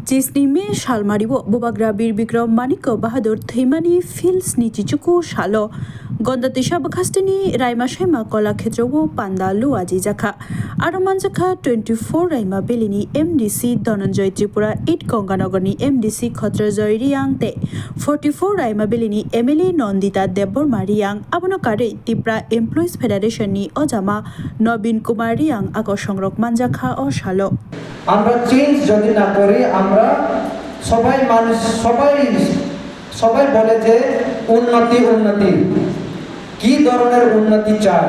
जिस्निमे शालमारिबो बुबाग्रा बीर बिक्रम मानिक बाहादुर थैमानि फिल्स नि चिचुकु शालो गन्दातिशा बखास्टेनि रायमा शायमा कलाक्षेत्रवो पान्दा लुआजी जाखा आरो मानजाखा 24 रायमा बेलिनि एमडिसि धनन्जय त्रिपुरा 8 गंगानगरनि एमडिसि खत्रजय रियांगते 44 रायमा बेलिनि एमएलए नन्दिता देबबर्मा रियांग आबनकारे त्रिपुरा एमप्लयिज फेडारेशननि अजामा नवीन कुमार रियांग आको संरक मानजाखा ओ शालो আমরা চেঞ্জ যদি না করি আমরা সবাই মানুষ সবাই বলে যে উন্নতি উন্নতি কি ধরনের উন্নতি চাই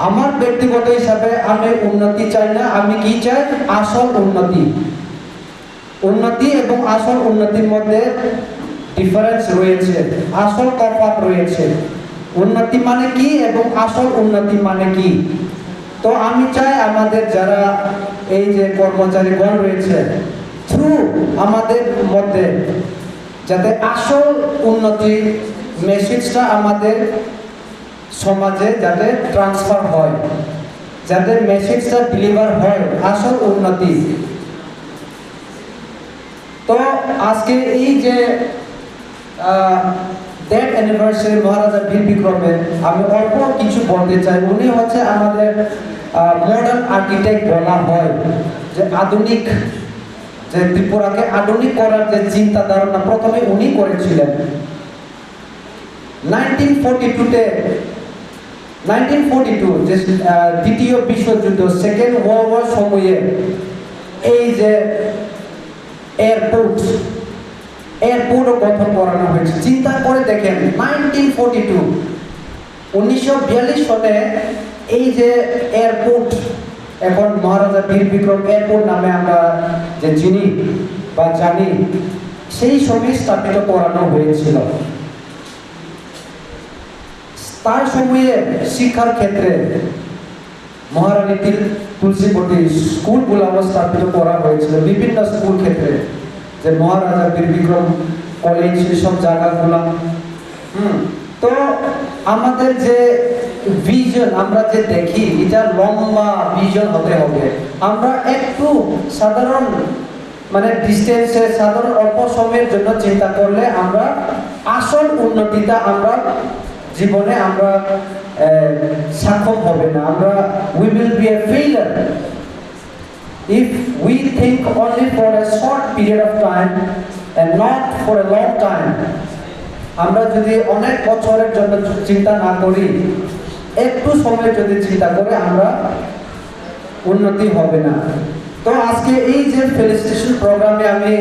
আমার ব্যক্তিগত হিসাবে আমি উন্নতি চাই না আমি কি চাই আসল উন্নতি এবং আসল উন্নতির মধ্যে ডিফারেন্স রয়েছে আসল তফাৎ রয়েছে উন্নতি মানে কি এবং আসল উন্নতি মানে কি তো আমি চাই আমাদের যারা এই যে কর্মচারীগণ রয়েছে থ্রু আমাদের মধ্যে যাতে আসল উন্নতি মেসেজটা আমাদের সমাজে যাতে ট্রান্সফার হয় যাতে মেসেজটা ডেলিভার হয় আসল উন্নতি তো আজকে এই যে ডেথ অ্যানিভার্সারি মহারাজা বীর বিক্রমের আমি অল্প কিছু বলতে চাই উনি হচ্ছে আমাদের মডার্ন আর্কিটেক্ট বলা হয় যে আধুনিক যে ত্রিপুরাকে আধুনিক করার যে চিন্তা ধারণা প্রথমে উনি করেছিলেন 1942 যে দ্বিতীয় বিশ্বযুদ্ধ সেকেন্ড ওয়ার্ল্ড ওয়ার সময়ে এই যে এয়ারপোর্ট গঠন করানো হয়েছে চিন্তা করে দেখেন 1942 সালে এই যে এয়ারপোর্ট এখন মহারাজা বীর বিক্রম এয়ারপোর্ট নামে আমরা যে চিনি বা জানি সেই সময় স্থাপিত করানো হয়েছিল তার সময়ে শিক্ষার ক্ষেত্রে মহারানী তুলসীবতী স্কুলগুলো স্থাপিত করা হয়েছিল বিভিন্ন স্কুল ক্ষেত্রে যে মহারাজা বীর বিক্রম কলেজ সব জায়গাগুলো তো আমাদের যে ভিশন আমরা যে দেখি এটা লম্বা ভিশন হতে হবে আমরা একটু সাধারণ মানে ডিস্টেন্সে সাধারণ অল্প সময়ের জন্য চিন্তা করলে আমরা আসল উন্নতিটা আমরা জীবনে আমরা সক্ষম হবে না আমরা we will B A failure if we think only for a short period of time and not for a long time আমরা যদি অনেক বছরের জন্য চিন্তা না করি একটু সময় যদি চিন্তা করে আমরা উন্নতি হবে না তো আজকে এই যে ফেলিসিটেশন প্রোগ্রামে আমি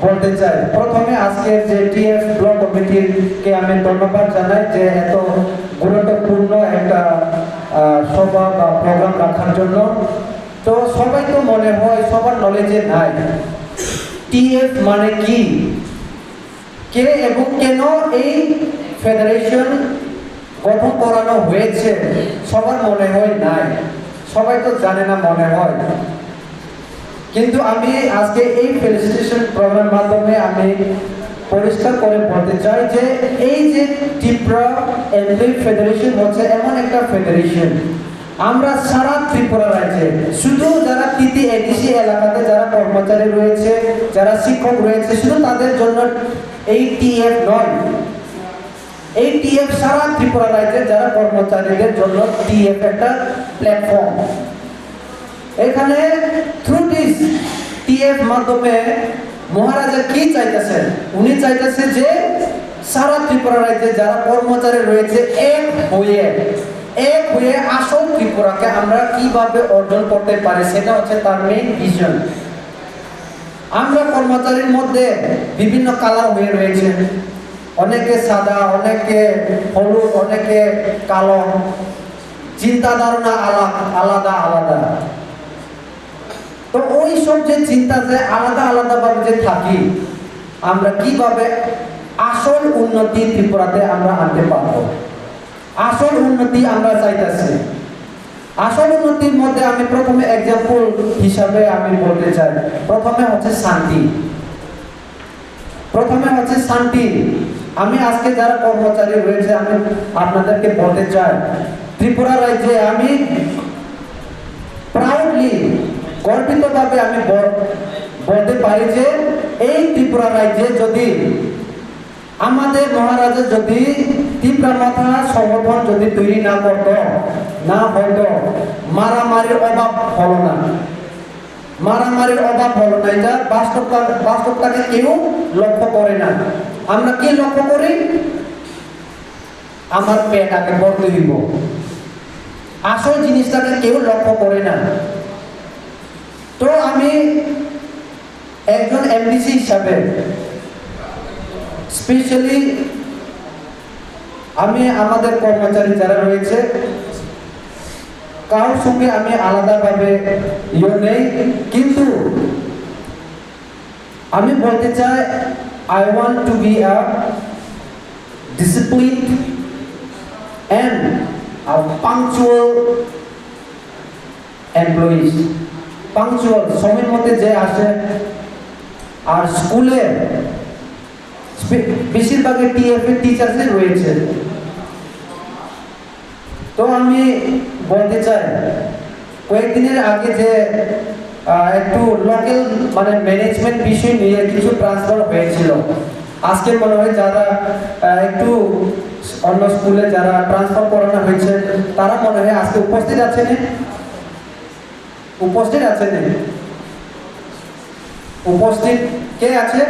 বলতে চাই প্রথমে আজকে যে টিএফ ব্লক কমিটিকে আমি ধন্যবাদ জানাই যে এত গুরুত্বপূর্ণ একটা সভা বা প্রোগ্রাম রাখার জন্য তো সবাই তো মনে হয় সবার নলেজে নাই টিএফ মানে কি কে এবং কেন এই ফেডারেশন গঠন করানো হয়েছে সবার মনে হয় নাই সবাই তো জানে না মনে হয় কিন্তু আমি আজকে এই ফেলিসিটেশন প্রোগ্রামের মাধ্যমে আমি পরিষ্কার করে বলতে চাই যে এই যে ত্রিপুরা এমপ্লয়ি ফেডারেশন হচ্ছে এমন একটা ফেডারেশন আমরা সারা ত্রিপুরা রাজ্যে শুধু যারা তিতি এডিসি এলাকাতে যারা কর্মচারী রয়েছে যারা শিক্ষক রয়েছে শুধু তাদের জন্য এই টিএফ নয় এই টিএফ সারা ত্রিপুরা রাজ্যে যারা কর্মচারীদের জন্য টিএফ একটা প্ল্যাটফর্ম এখানে থ্রু দিস টিএফ মাধ্যমে মহারাজা কি চাইতেছেন উনি চাইতেছে যে সারা ত্রিপুরা রাজ্যে যারা কর্মচারী রয়েছে এক হয়ে আসল ত্রিপুরাকে আমরা কিভাবে অর্জন করতে পারি সেটা হচ্ছে তার মেইন ভিশন আমরা কর্মচারীর মধ্যে বিভিন্ন কালার হয়ে রয়েছে অনেকে সাদা অনেকে হলুদ অনেকে কালো চিন্তা ধারণা আলাদা তো ওই সব যে চিন্তা যে আলাদা ভাবে যে থাকি আমরা কিভাবে আসল উন্নতি ত্রিপুরাতে আমরা আনতে পারবো আসল উন্নতি আমরা চাইতেছি আসল উন্নতির মধ্যে আমি প্রথমে এক্সাম্পল হিসাবে আমি বলতে চাই প্রথমে হচ্ছে শান্তি আমি আজকে যারা কর্মচারী রয়েছে আমি আপনাদেরকে বলতে চাই ত্রিপুরা রাজ্যে আমি প্রাউডলি গর্বিতভাবে আমি পারি যে এই ত্রিপুরা রাজ্যে যদি আমাদের মহারাজা যদি ত্রিপুরা মাথা সংগঠন যদি তৈরি না করত, না হয়তো মারামারির অভাব হলো না, মারামারির অভাব হলো না। এটা বাস্তবটাকে কেউ লক্ষ্য করে না। আমরা কি লক্ষ্য করি? আমার পেট আগে ভরতে দিব, আসল জিনিসটাকে কেউ লক্ষ্য করে না। তো আমি একজন এমডিসি হিসাবে স্পেশালি আমি আমাদের কর্মচারী যারা রয়েছে কারোর সঙ্গে আমি আলাদাভাবে নেই, কিন্তু আমি বলতে চাই I want to be a disciplined and a punctual employees. Punctual, সময়ের মধ্যে যে আসে। আর স্কুলে বেশিরভাগই টিএফএ টিচার্সই রয়েছে। তো আমি বলতে চাই কয়েকদিনের আগে যে একটু লোকাল মানে ম্যানেজমেন্ট বিষয় নিয়ে কিছু ট্রান্সফার হয়েছিল, আজকে মনে হয় যারা একটু অন্য স্কুলে যারা ট্রান্সফার করানো হয়েছে তারা মনে হয় আজকে উপস্থিত আছেন। উপস্থিত আছেন? উপস্থিত কে আছে?